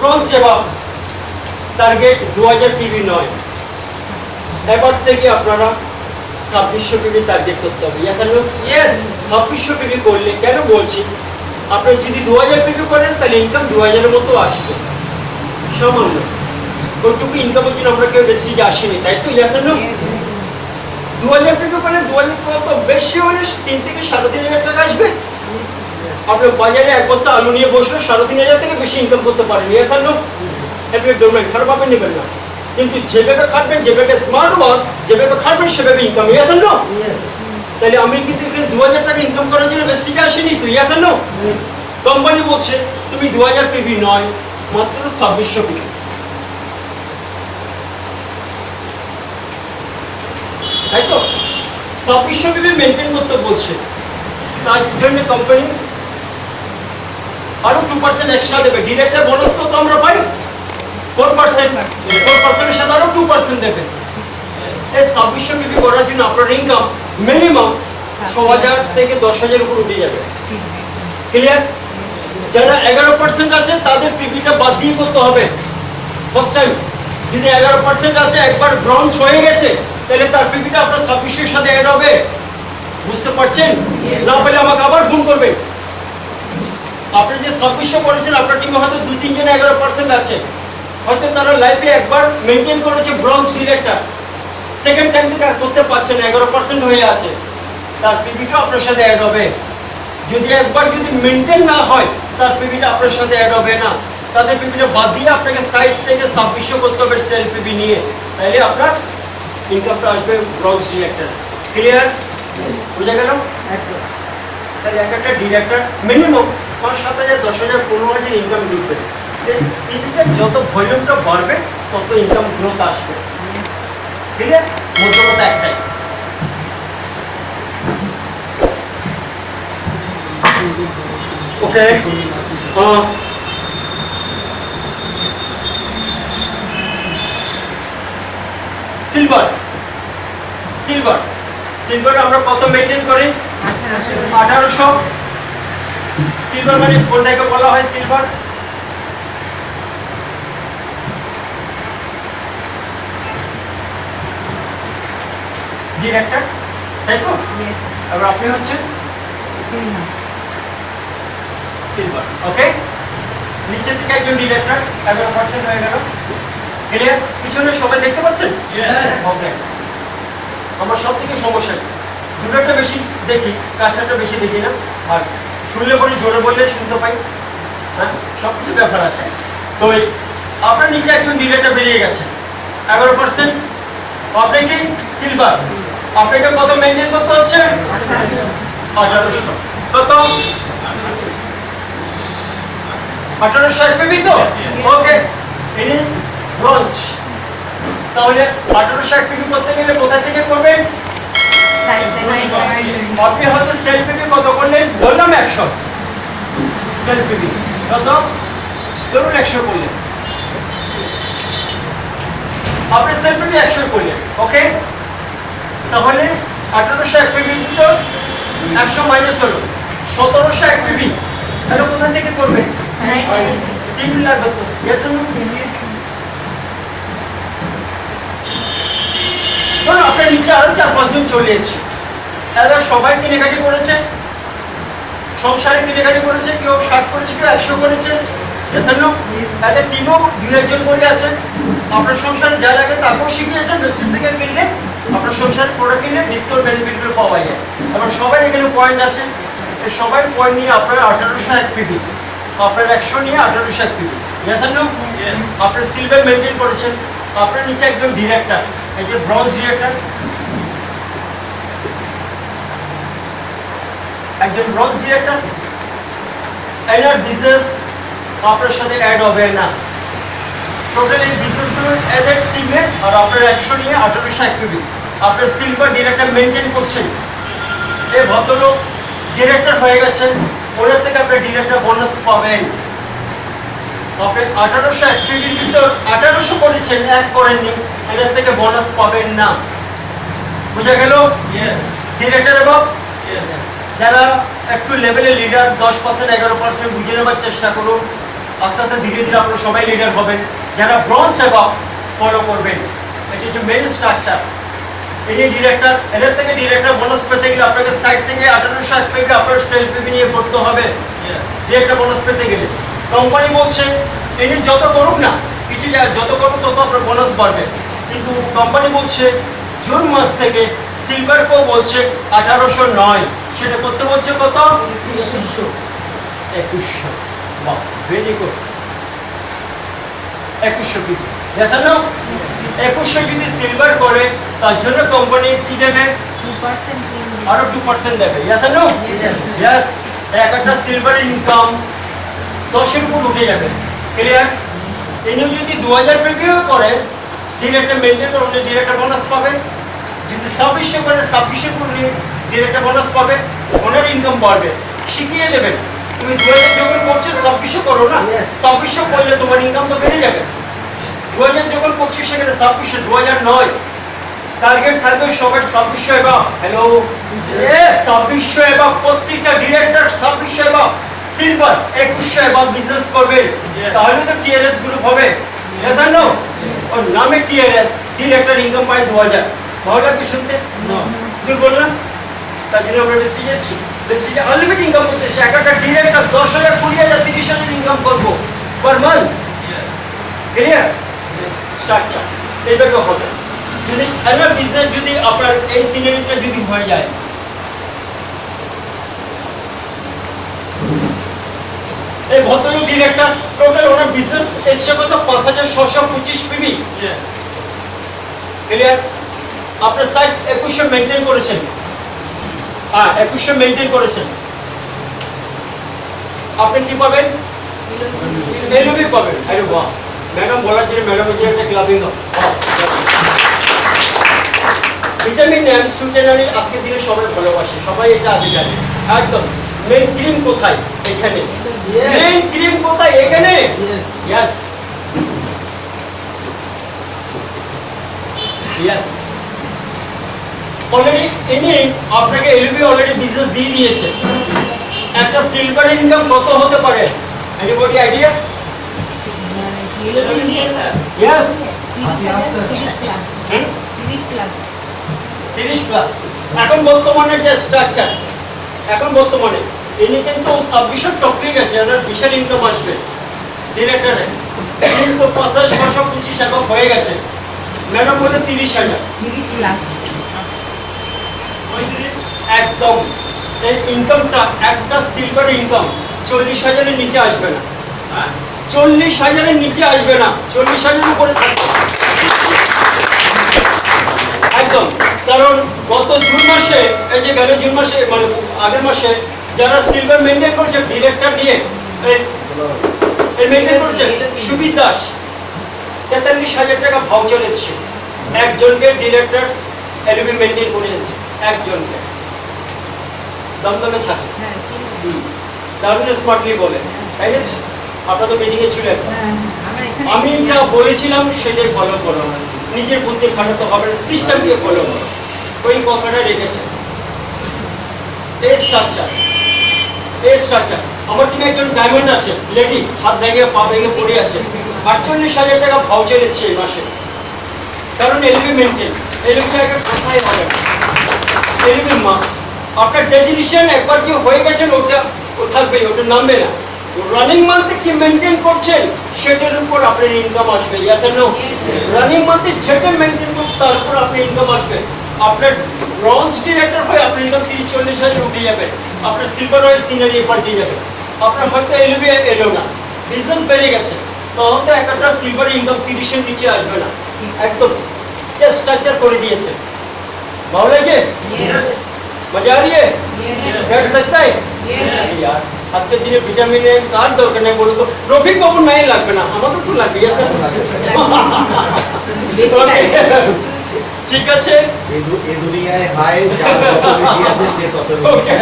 Bronze সেবা target 2000 PB নয়, এবার থেকে আপনারা 2600 পিবি টার্গেট করতে হবে। ইয়েস 2600 পিবি করলে কেন বলছি, আপনি যদি 2000 পিবি করেন তাহলে ইনকাম 2000 এর মতো আসবে, সামান্য ওইটুকু ইনকামের জন্য আমরা কেউ বেশি আসিনি, তাই তো? ইয়েস 2000 পিবি করলে 2000 কত বেশি হলে 3 থেকে 3500 টাকা আসবে। আপনি বাজারে এক বস্তা আলু নিয়ে বসলে 3500 থেকে বেশি ইনকাম করতে পারেন। ইয়েস আপনি ডোমেন খারাপ ভাবে নেবেন না, কিন্তু যেভাবে খাটবেন, যেভাবে স্মার্ট ওয়ার্ক, যেভাবে খাটবেন সেভাবে ইনকাম। ইয়েস তাহলে আমি কিন্তু এখানে 2000 টাকা ইনকাম করার জন্য বেশি আসিনি তো। ইয়েস কোম্পানি বলছে তুমি 2000 পিবি নয়, মাত্র 2600 পিবি, তাই তো? 2600 পিবি মেনটেন করতে বলছে, তার জন্য কোম্পানি আরো 2% এক্সট্রা দেবে। ডিরেক্টর বোনাস কত আমরা পাই? 4%। 4% এর সাথে আরো 2% দেবে। এই 2600 পিবি করার জন্য আপনার ইনকাম মিনিমাম 6000 থেকে 10000 উপর উঠে যাবে। ক্লিয়ার? যারা 11% আছে তাদের পিবিটা বাদ দিয়ে করতে হবে ফার্স্ট টাইম। যদি 11% আছে, একবার ব্রোঞ্জ হয়ে গেছে, তাহলে তার পিবিটা আপনার 2600 এর সাথে অ্যাড হবে। বুঝতে পারছেন? না পেলে আমাকে আবার ফোন করবে। আপনি যে 2600 করেছেন, আপনার টিমে হয়তো 2-3 জন 11% আছে, হয়তো তারা লাইফে একবার মেনটেন করেছে ব্রোঞ্জ ডিরেক্টর, সেকেন্ড টাইম থেকে আর করতে পারছেন, 11% হয়ে আছে, তার পিবিটা আপনার সাথে অ্যাড হবে। যদি একবার যদি মেনটেন না হয়, তার পিবিটা আপনার সাথে অ্যাড হবে না। তাদের পিবিটা বাদ দিয়ে আপনাকে সাইড থেকে 2600 করতে হবে সেল পিবি নিয়ে, তাহলে আপনার ইনকামটা আসবে ব্রোঞ্জ ডিরেক্টর। ক্লিয়ার? বুঝা গেল? তাহলে এক একটা ডিরেক্টর মিনিমাম 5-7,000, 10,000, 15,000 ইনকাম ঢুকবে। পিবিটার যত ভলিউমটা বাড়বে তত ইনকাম গ্রোথ আসবে। ক্লিয়ার? মোট কথা একটাই। ওকে, সিলভার সিলভার সিলভার আমরা কত মেইনটেইন করি? 1800। সিলভার মানে কোনটাকে বলা হয় সিলভার? ডিরেক্টর, তাই তো? এবার আপনি হচ্ছেন সিলভার। ওকে, নিচে থেকে একজন ডিরেক্টর 11% হয়ে গেল। ক্লিয়ার? পিছনে সবাই দেখতে পাচ্ছেন? ওকে, আমার সব থেকে সমস্যা দুটোটা বেশি দেখি, কাজটা বেশি দেখি না, আর শুনলে পরে জোরে বললে শুনতে পাই। হ্যাঁ, সব কিছু ব্যাপার আছে। তো আপনার নিচে একজন ডিরেক্টর বেরিয়ে গেছে 11%, আপনি কি সিলভার, আপনাকে কত মেনটেন করতে হচ্ছে? 1800। কত? 1800 পিবি তো? ওকে, ইনি ব্রোঞ্জ। তাহলে 1800 পিবি করতে গেলে কোথা থেকে করবেন? আপনি হয়তো সেল পিবি কত করলেন? বললাম 100 সেল পিবি। কত? ধরুন 100 করলেন, আপনি সেল পিবি 100 করলেন। ওকে, তাহলে 1800 পিবি তো 100 মাইনাস হলো 1700 পিবি। তাহলে কোথা থেকে করবেন? টিভি লাগবে তো। Yes no? ধরুন আপনার নিচে আরো 4-5 জন চলে এসেছে, এরা সবাই কিনেকাটি করেছে, সংসারে কিনেকাটি করেছে, কেউ 60 করেছে, কেউ 100 করেছে। Yes no? তাদের টিমও 2-1 জন করে আছে। আপনার সংসারে যা লাগে তাকেও শিখিয়েছেন, বেশি থেকে কিনলে আপনার সংসারে প্রোডাক্ট কিনলে ডিসকাউন্ট বেনিফিটগুলো পাওয়া যায়। এবার সবাই এখানে পয়েন্ট আছে, সবাই পয়েন্ট নিয়ে আপনার 1800 পিবি, আপনার 100 নিয়ে 1800 পিবি। Yes no? আপনার সিলভার মেনটেন করেছেন, আপনার নিচে একজন ডিরেক্টর, একজন ব্রোঞ্জ ডিরেক্টর, একজন ব্রোঞ্জ ডিরেক্টর, এনার বিজনেস আপনার সাথে অ্যাড হবে না। টোটাল এই বিজনেসগুলো এদের টিমে, আর আপনার 100 নিয়ে 1800 পিবি, আপনার সিলভার ডিরেক্টর মেনটেন করছেন। এই ভদ্রলোক ডিরেক্টর হয়ে গেছেন, ওনার থেকে আপনি ডিরেক্টর বোনাস পাবেন। আপনি 1800 পিবির ভিতর 1800 করেছেন, এক করেননি, এটার থেকে বোনাস পাবেন না। বুঝা গেল? ডিরেক্টর এবং যারা একটু লেভেলে লিডার 10%, 11% বুঝে নেবার চেষ্টা করুন। আস্তে আস্তে ধীরে ধীরে আপনারা সবাই লিডার হবেন, যারা ব্রঞ্জ সেবা ফলো করবেন। এটা হচ্ছে মেন স্ট্রাকচার। ইনি ডিরেক্টর, এদের থেকে ডিরেক্টর বোনাস পেতে গেলে আপনাকে সাইড থেকে 1860 পেকে আপনার সেলফ পেকে নিয়ে করতে হবে ডিরেক্টর বোনাস পেতে গেলে। কোম্পানি বলছে ইনি যত করুক না, কিছু যত করুক তত আপনার বোনাস বাড়বে, কিন্তু কোম্পানি বলছে জুন মাস থেকে সিলভার কো বলছে 1809, সেটা করতে বলছে কত? 2100। বাহ, ভেরি গুড। 2100 কি জানেন না? 2100 যদি সিলভার করে তার জন্য কোম্পানি কি দেবে? 2% আরো 2% দেবে। জানেন না? ইয়েস। একটা সিলভার ইনকাম 10 এর উপর উঠে যাবে। ক্লিয়ার? ইনি যদি 2000 পেকেও করে ডিরেক্টর মেইনটেইন করে উনি ডিরেক্টর বোনাস পাবে। যদি 2600 করে 2600 করে ডিরেক্টর বোনাস পাবে, ওনার ইনকাম বাড়বে। শিখিয়ে দেবেন, তুমি 2000 যখন করছো 2600 করো না, 2600 করলে তোমার ইনকাম তো বেড়ে যাবে। 2000 যখন করছি সেখানে 2600, 2009 টার্গেট থাকবে সবার 2600 এবার। হ্যালো, 2600 এবার প্রত্যেকটা ডিরেক্টর 2600 এবার সিলভার 2100 এবার বিজনেস করবে, তাহলে তো টিআরএস গ্রুপ হবে। জানেন না? ওর নামে টিআরএস, ডিরেক্টর ইনকাম পায় 2000। ভালো লাগে শুনতে? দুর্বল না? তার জন্য আমরা বেশি গেছি, বেশি আনলিমিটেড ইনকাম করতেছি। একটা ডিরেক্টর 10,000, 20,000, 30,000 ইনকাম করবো পার মান্থ। ক্লিয়ার? স্ট্রাকচার এইভাবে হবে। যদি একটা বিজনেস যদি আপনার এই সিনারিটা যদি হয়ে যায়, এই ভদ্রলোক ডিরেক্টর টোটাল ওনার বিজনেস এসছে কত? 5,625 পিবি। ক্লিয়ার? আপনার সাইড 2100 মেইনটেইন করেছেন। হ্যাঁ, 2100 মেইনটেইন করেছেন। আপনি কি পাবেন? এলবি পাবেন। আরে বাহ, ম্যাডাম বলার জন্য ম্যাডামের জন্য একটা ক্লাবিং দাও। ভিটামিন এম সুটেনারি আজকের দিনে সবাই ভালোবাসে, সবাই এটা আগে জানে। একদম মেইন ক্রিম কোথায়? এখানে। মেইন ক্রিম কোথায়? এখানে। Yes yes. অলরেডি ইনি আপনাকে এলবি অলরেডি বিজনেস দিয়ে দিয়েছে। একটা সিলভার ইনকাম কত হতে পারে? Anybody idea? Yes, 30 plus. এখন বর্তমানে যে স্ট্রাকচার, এখন বর্তমানে ইনি কিন্তু 2600 টপকে গেছে, এনার বিশাল ইনকাম আসবে ডিরেক্টরে। কিন্তু 5,625 এখন হয়ে গেছে। ম্যাডাম বলে 30,000 প্লাস একদম। এই ইনকামটা একটা সিলভার ইনকাম 40,000 এর নিচে আসবে না। 40,000 এর নিচে আসবে না, 40,000 উপরে থাকবে একদম। কারণ গত জুন মাসে, এই যে গেল জুন মাসে মানে আগের মাসে যারা সিলভার মেইনটেইন করেছে ডিরেক্টর নিয়ে এই মেইনটেইন করেছে সুবিদ দাস, 43,000 টাকা ভাউচার এসছে। একজনকে ডিরেক্টর এলবি মেইনটেইন করেছে, একজনকে দমদমে থাকে। দারুণ স্মার্টলি বলে, তাই না? আপনার তো মিটিংয়ে ছিলেন। আমি যা বলেছিলাম সেটাই ফলো করো, নিজের বুদ্ধি খাটাতে হবে না, সিস্টেমকে ফলো করো। ওই কথাটা রেখেছে। এই স্ট্রাকচার, এই স্ট্রাকচার। আমার টিমে একজন ডায়মন্ড আছে, লেডি, হাত ভেঙে পা ভেঙে পড়ে আছে, 48,000 টাকা ভাউচার এসছে এই মাসে। কারণ এলবি মেনটেন, এলবি একটা কথাই হবে না, এলবি মাস্ট। আপনার ডেজিনেশন একবার কি হয়ে গেছেন ওটা ও থাকবে, ওটা নামবে না। রানিং মান্থে কি মেনটেন করছেন সেটার উপর আপনার ইনকাম আসবে। Yes or no? রানিং মান্থে যেটা মেনটেন করুন তার উপর আপনার ইনকাম আসবে। আপনার ব্রঞ্জ ডিরেক্টর হয়ে আপনার ইনকাম 30-40,000 উঠে যাবে। আপনার সিলভার হয়ে সিনারি পাল্টে যাবে। আপনার হয়তো এলবি এলো না, বিজনেস বেড়ে গেছে, তখন তো একটা সিলভার ইনকাম 30-এর নিচে আসবে না। একদম জাস্ট স্ট্রাকচার করে দিয়েছে। ভালো লাগে? মজা आ रही है? बैठ सकता है? यार আজকের দিনে ভিটামিনের কার দরকার নেই বলুন তো? রফিক বাবু নাই লাগবে না, আমাদের তো লাগবে। ঠিক আছে, এই দুনিয়ায় হাই যা কত বেশি আছে সে তত বেশি।